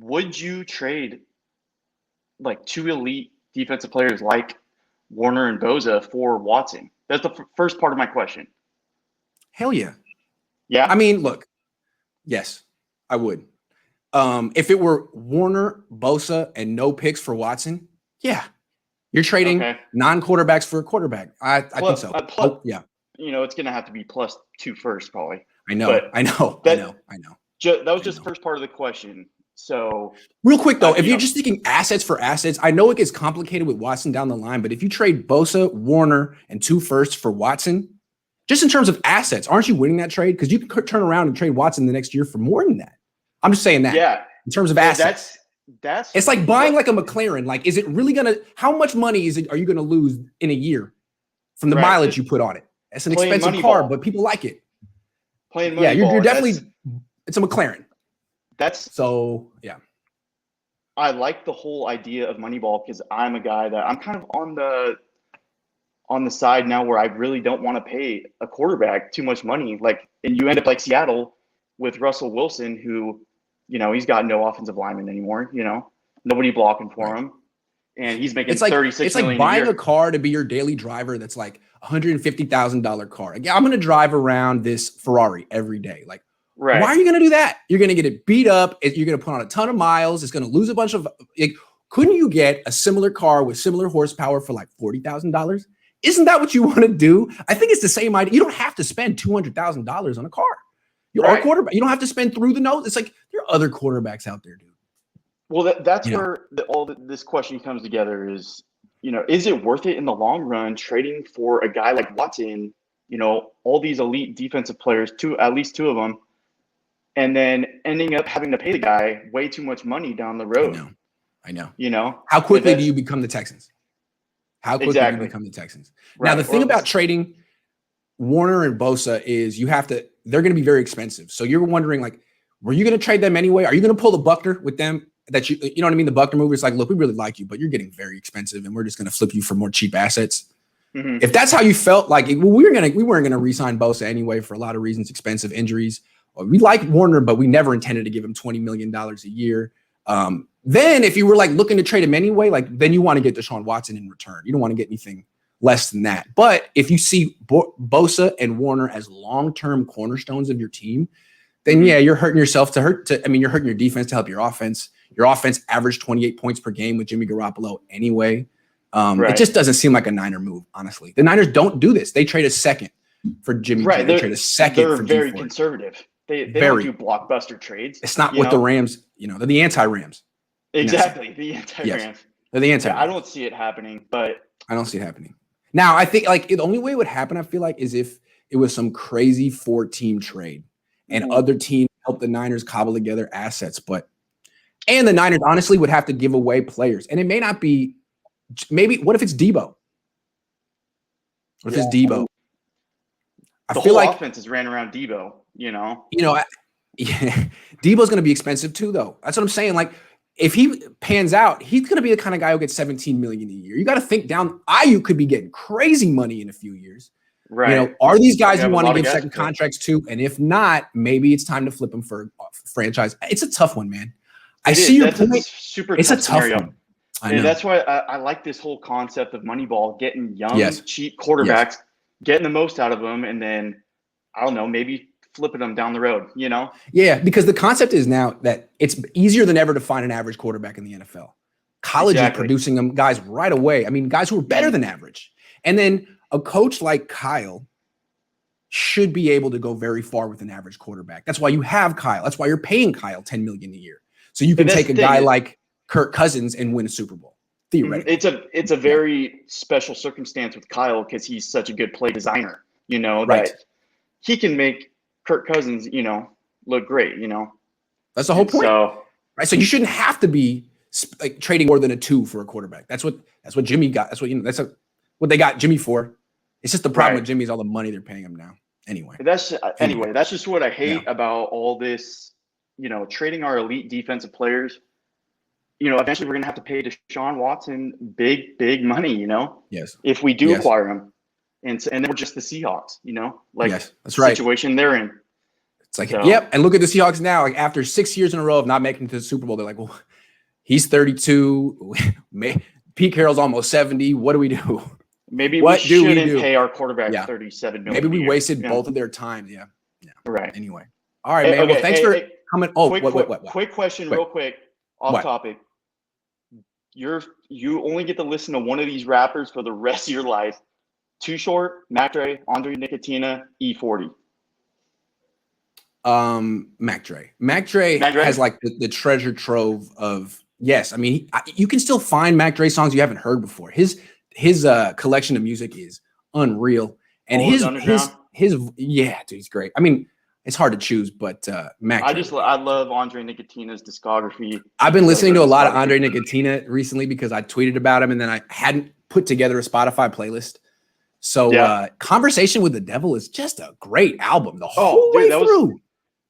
would you trade like two elite defensive players like Warner and Boza for Watson? That's the first part of my question. Hell yeah. Yeah. I mean, look, yes, I would. If it were Warner, Bosa, and no picks for Watson, yeah. You're trading non-quarterbacks for a quarterback. I think so. Yeah. It's going to have to be +2 first, probably. I know. That was just the first part of the question. So real quick though, if you're just thinking assets for assets, I know it gets complicated with Watson down the line, but if you trade Bosa, Warner, and 2 firsts for Watson, just in terms of assets, aren't you winning that trade? Because you could turn around and trade Watson the next year for more than that. I'm just saying that. Yeah. In terms of assets. That's it's like buying like a McLaren. Like, is it really how much money are you gonna lose in a year from the mileage you put on it? It's an expensive car, but people like it. Playing Moneyball. Yeah, you're definitely it's a McLaren. Yeah. I like the whole idea of Moneyball because I'm a guy that I'm kind of on the side now where I really don't want to pay a quarterback too much money. Like, and you end up like Seattle with Russell Wilson, who, he's got no offensive lineman anymore, nobody blocking for him. And he's making $36 million. It's like buying a car to be your daily driver that's like $150,000 car. Like, I'm going to drive around this Ferrari every day. Like, why are you going to do that? You're going to get it beat up. You're going to put on a ton of miles. It's going to lose a bunch of couldn't you get a similar car with similar horsepower for like $40,000? Isn't that what you want to do? I think it's the same idea. You don't have to spend $200,000 on a car. You're a quarterback. You don't have to spend through the nose. It's like there are other quarterbacks out there, dude. Well, that's where this question comes together is, is it worth it in the long run trading for a guy like Watson, all these elite defensive players, at least 2 of them, and then ending up having to pay the guy way too much money down the road? I know. How quickly do you become the Texans? How quickly do you become the Texans? Now, the thing about trading Warner and Bosa is they're going to be very expensive. So you're wondering, like, were you going to trade them anyway? Are you going to pull the Buckner with them? That you know what I mean? The Buckner move is like, look, we really like you, but you're getting very expensive, and we're just going to flip you for more cheap assets. Mm-hmm. If that's how you felt, like we weren't going to re-sign Bosa anyway for a lot of reasons, expensive injuries. We like Warner, but we never intended to give him $20 million a year. Then if you were like looking to trade him anyway, like then you want to get Deshaun Watson in return. You don't want to get anything less than that. But if you see Bosa and Warner as long-term cornerstones of your team, then you're hurting yourself you're hurting your defense to help your offense. Your offense averaged 28 points per game with Jimmy Garoppolo anyway. It just doesn't seem like a Niner move, honestly. The Niners don't do this. They trade a second for Jimmy. Right. They trade a second for Jimmy. They're very conservative. They don't do blockbuster trades. It's not what the Rams, they're the anti-Rams. Exactly. The anti-Rams. Yes. They're the anti-Rams. I don't see it happening, but I don't see it happening. Now, I think like the only way it would happen, I feel like, is if it was some crazy 4-team trade and other teams help the Niners cobble together assets. And the Niners honestly would have to give away players. And it may not be, what if it's Debo? What if it's Debo? The whole offense is ran around Debo, Debo's going to be expensive too, though. That's what I'm saying. Like, if he pans out, he's going to be the kind of guy who gets $17 million a year. You got to think down. Ayuk could be getting crazy money in a few years. Right. Are these guys you want to give second contracts to? And if not, maybe it's time to flip them for a franchise. It's a tough one, man. I see your point. It's a tough one. And that's why I like this whole concept of Moneyball, getting young, cheap quarterbacks, getting the most out of them, and then, I don't know, maybe flipping them down the road, Yeah, because the concept is now that it's easier than ever to find an average quarterback in the NFL. College is producing them guys right away. I mean, guys who are better than average. And then a coach like Kyle should be able to go very far with an average quarterback. That's why you have Kyle. That's why you're paying Kyle $10 million a year. So you can take a guy like Kirk Cousins and win a Super Bowl, theoretically. It's a very special circumstance with Kyle because he's such a good play designer, that he can make Kirk Cousins, look great, That's the whole point. So you shouldn't have to be like trading more than a 2 for a quarterback. That's what Jimmy got. That's what they got Jimmy for. It's just the problem with Jimmy is all the money they're paying him now. Anyway, that's just what I hate about all this. Trading our elite defensive players, eventually we're going to have to pay Deshaun Watson big money, Yes. If we do acquire him. And then we're just the Seahawks, that's right. Situation they're in. It's like, yep. And look at the Seahawks now. Like after 6 years in a row of not making it to the Super Bowl, they're like, well, he's 32. Pete Carroll's almost 70. What do we do? Maybe we shouldn't pay our quarterback $37 million. Maybe we wasted both of their time. Yeah. Right. Anyway. All right, man. Well, thanks for coming. Oh, what? Quick question, real quick, off topic. You only get to listen to one of these rappers for the rest of your life. Too Short, Mac Dre, Andre Nicotina, E40. Mac Dre has like the treasure trove of, yes. I mean, you can still find Mac Dre songs you haven't heard before. His collection of music is unreal. And his yeah, dude, he's great. I mean, it's hard to choose, but Mac. I love Andre Nicotina's discography. I've been listening to a lot of Andre Nicotina recently because I tweeted about him and then I hadn't put together a Spotify playlist. So Conversation with the Devil is just a great album the whole way through.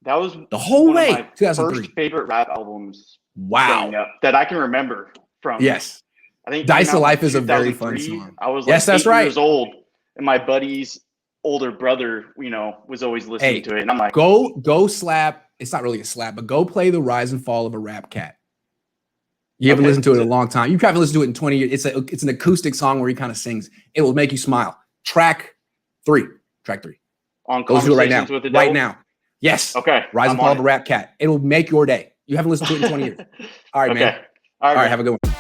That was the whole way. One of my first favorite rap albums. Wow. That I can remember from. Yes. I think Dice of Life is a very fun song. I was like 8 years old, and my buddy's older brother, was always listening to it. And I'm like, go slap. It's not really a slap, but go play The Rise and Fall of a Rap Cat. You haven't listened to it in a long time. You haven't listened to it in 20 years. It's an acoustic song where he kind of sings. It will make you smile. Track 3. On go do it right now. With the right now. Yes. Okay. Rise and Fall of a Rap Cat. It will make your day. You haven't listened to it in 20 years. All right, man. All right, have a good one.